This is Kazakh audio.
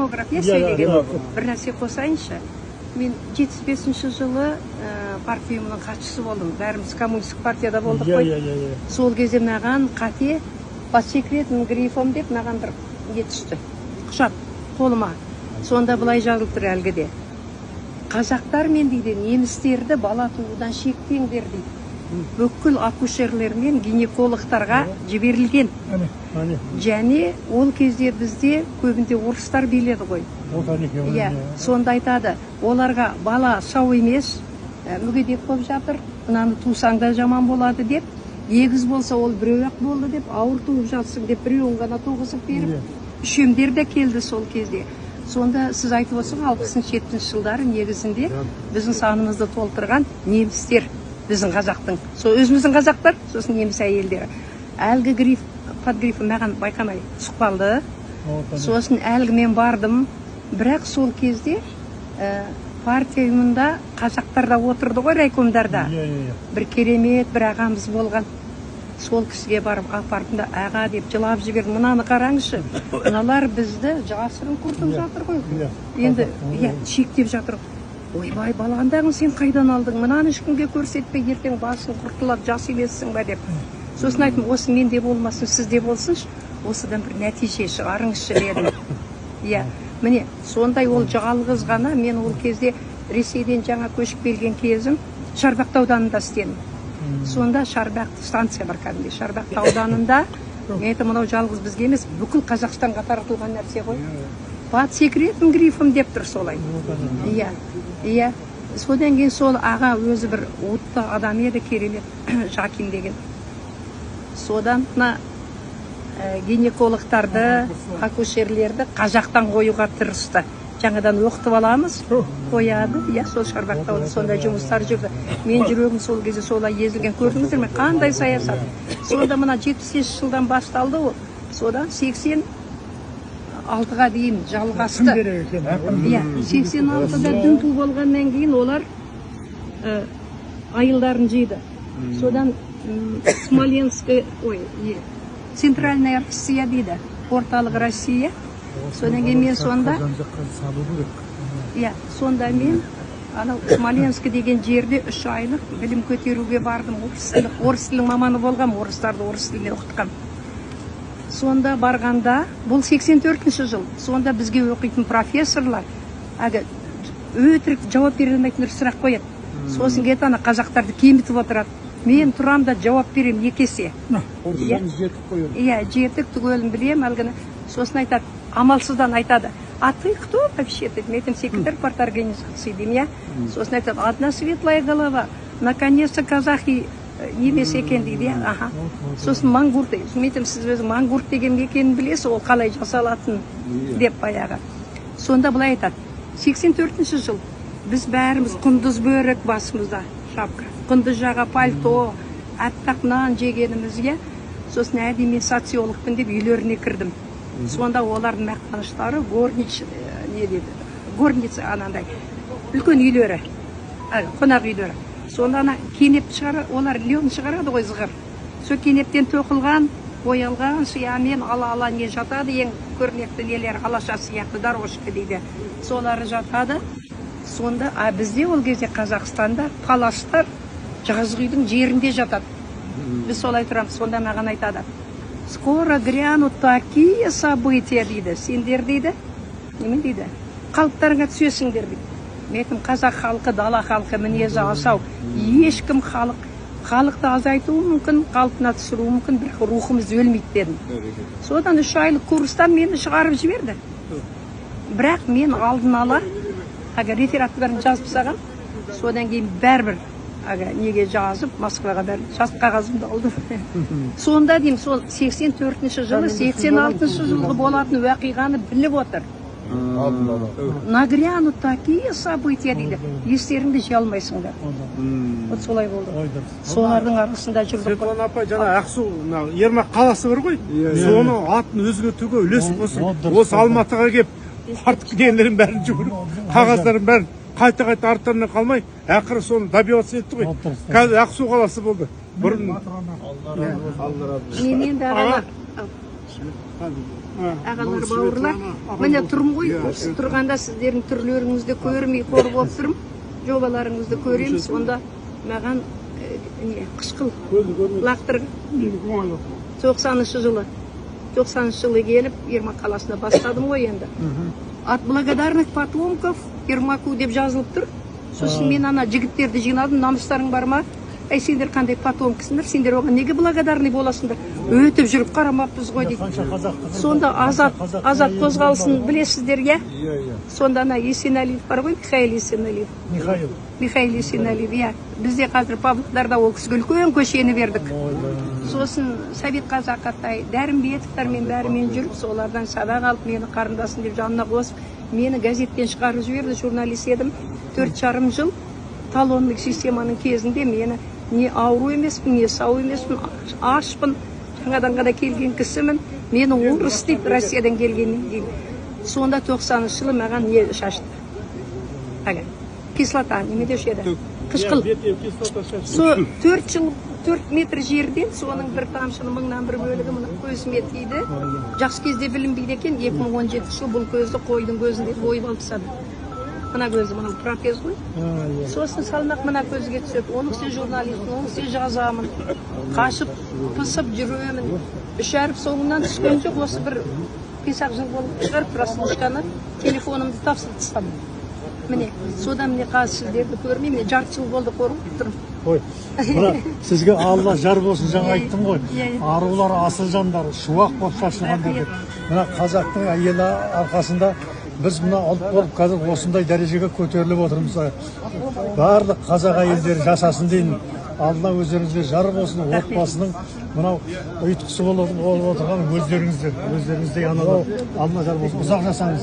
демография сөйлеген. Бір нәрсе қосайыншы. Мен 75-ші жылы партия ұйымының хатшысы болдым. Бәріміз коммунистік партияда болдық қой. Сол кезде маған қате под секретным грифом деп маған бір түсті. Құжат қолыма. Сонда былай жазылып тұр әлгіде. Қазақтар мен дейді немістерді бала туудан шектеңдер дейді. Бүкіл акушерлер мен гинекологтарға жіберілген. Және ол кезде бізде көбінде орыстар биледі ғой. Сонда айтады, оларға бала сау емес, мүгедек болып жатыр, мынаны тусаң да жаман болады деп, егіз болса ол біреу-ақ болды деп, ауыр туып жатсың деп біреуін ғана туғызып беріп, үшемдер де келді сол кезде. Сонда сіз айтып отырсыз, 60-70 жылдары негізінде біздің санымызды толтырған немістер, біздің қазақтың. Өзіміздің қазақтар, сосын неміс әйелдері. Әлгі гриф, подгрифі маған байқамай сұқпалды. Сосын әлгі мен бардым. Бірақ сол кезде партия ұйымында қазақтарда отырды ғой, райкомдарда. Бір керемет, бір ағамыз болған. Сол кісіге барып апардым да, аға деп жылап жібердім. Мынаны қараңызшы, мыналар бізді жасырын құртып жатыр ғой. Енді шектеп жатыр. Ойбай, балғандағын сен қайдан алдың? Мынаны ешкімге көрсетпей, ертең басын құртылап жас емессің ба деп. Сосын айтым, осы менде болмасын, сізде болсыншы, осыдан бір нәтиже шығарыңызшы дедім. Міне, сондай ол жалғыз ғана, мен ол кезде Ресейден жаңа көшіп келген кезім Шарбақты ауданында істедім. Сонда Шарбақты станция бар кәдімгі. Шарбақты ауданында, мынау жалғыз бізге емес, бүкіл Қазақстанға таратылған нәрсе ғой. Под секретным грифом деп тұр солай. Содан кейін сол аға өзі бір отты адам еді, керемет, Жакин деген. Содан гинекологтарды, акушерлерді қазақтан қоюға тырысты. Жаңадан оқытып аламыз, қояды, сол Шарбақты сондай жұмыстар жүрді. Мен жүрегім сол кезде солай езілген, көрдіңіздер ме, қандай саясат. Сонда мына 73 жылдан басталды ол, содан 86-ға дейін жалғасты. 86-да дүмпу болғаннан кейін олар айылдарын жейді. Содан Смоленская, Центральная Россия дейді, орталық Россия. Содан кейін мен сонда Смоленск деген жерде 3 айлық білім көтеруге бардым. Орыс тілінің маманы болғам, орыстарды орыс тіліне оқытқам. Сонда барғанда, бұл 84-ші жыл, сонда бізге оқитын профессорлар өтірік жауап бере алмайтын сұрақ қояды. Сосын кетіп ана қазақтарды кемітіп отырады. Мен тұрам да жауап берем 2 есе. Жетік түгелін білем, әлгіні. Сосын айтады, амалсыздан айтады. А ты кто вообще? Мен секретарь парторганизации деймін, Сосын айтады, одна светлая голова. Наконец-то казахи емес екен дейді. Сосын мангурт дейді. Мен сіз өзі мангурт деген екенін білесіз, ол қалай жасалатын деп баяғы. Сонда былай айтады, 84-ші жыл. Біз бәріміз құндыз бөрік басымызда, шапка. Құндыз жаға пальто, әттақ нан жегенімізге. Сосын әдеме социологпын деп үйлеріне кірдім. Сонда олардың мақтаныштары горница анандай үлкен үйлері, қонақ үйлері. Сонда кенеп шығарады, олар лен шығарады ғой зығыр. Сол кенептен тоқылған, боялған сиямен ала не жатады, ең көрнекті нелер алаша сияқты дорожка дейді. Солары жатады. Сонда бізде ол кезде Қазақстанда паластар жазғы үйдің жерінде жатады. Біз солай тұрамыз. Сонда маған айтады, скоро грянут такие события дейді. Сендер дейді, немен дейді, қалыптарыңа түсесіңдер дейді. Мен қазақ халқы, дала халқы мінезі асау. Ешкім халықты азайтуы мүмкін, қалпына түсіруі мүмкін, бірақ рухымыз өлмейді дедім. Содан 3 айлық курстан мені шығарып жіберді. Бірақ мен алдын ала рефератты бәрін жазып саған, содан кейін бәрбір неге жазып, Москваға бәрін жазып қағазымды алдым. Сонда деймін, сол 84-ші жылы, 86-ші жылғы болатын уақиғаны біліп отыр. Нагрянут такие события дейді. Естеріңді жей алмайсыңдар. Вот солай болды. Солардың арасында жүрдік. Светлана апай, жаңа Ақсу, Ермак қаласы бар ғой, соны атын өзгертуге үлес қосып, осы Алматыға келіп, артық нелерін бәрін жүгіріп, қағаздарын бәрін қайта арттарынан қалмай, ақыры соны добиваться етті ғой. Қазір Ақсу қаласы болды. Бұрын. Мен енді ағалар, бауырлар. Міне тұрмын ғой, осы тұрғанда сіздердің түрлеріңізді көрмей қор болып тұрмын. Жобаларыңызды көреміз, онда маған қышқыл лақтыр 90-шы жылы келіп, Ермак қаласына бастадым ғой енді. От благодарных потомков Ермаку деп жазылып тұр. Сосын мен ана жігіттерді жинадым, намыстарың бар ма? Әй, сендер қандай потомкісіңдер, сендер оған неге благодарный боласыңдар? Өтіп жүріп қарамаппыз ғой дейді. Сонда азат қозғалысын білесіздер, иә? Сонда ана Есенәлиев бар ғой, Михаил Есенәлиев. Михаил Есенәлиев, иә. Бізде қазір Павлодарда ол кісіге үлкен көшені бердік. Сосын Совет Қазақатай, Дәрімбетовтармен бәрімен жүріп, солардан сабақ алып, мені қарындасым деп жанына қосып, мені газеттен шығарып жіберді, журналист едім. 4,5 жыл талонлық системаның кезінде мені не ауру емеспін, не сау емеспін, ашпын, жаңадан ғана келген кісімін. Мені орыс дейді, Россиядан келгеннен кейін. Сонда 90-шы жылы маған не шашты? Кислота, неме деуші еді? Қышқыл. 4 метр жерден соның бір тамшының 1000-1 бөлігі мұны көзіме тиді. Жақсы кезде білінбейді екен, 2017 жыл бұл көзді қойдың көзінде ойып алып тастады. Мына көзі, мына протез ғой. Сосын салмақ мына көзге түседі. Оның сен журналистің, оның сен жазамын. Қашып, пысып жүремін. 3 әріп соңынан түскен жоқ. Осы бір 5 жыл болып шығарып, прослушканы телефонымды тапсырып тастадым. Міне, содан міне қазір сіздерді көрмей, міне жарты жыл болды қорғып тұрмын. Ой, мына сізге Алла жар болсын, жаңа айттым ғой. Арулар, асыл жандар, шуақ болып шашылғандар деп. Мына қазақтың әйелі арқасында біз мына ұлт болып қазір осындай дәрежеге көтеріліп отырмыз. Барлық қазақ әйелдері жасасын деймін. Алла өздеріңізге жар болсын, отбасының мынау ұйытқысы болып отырған өздеріңіздей аналар. Алла жар болсын, ұзақ жасаңыз.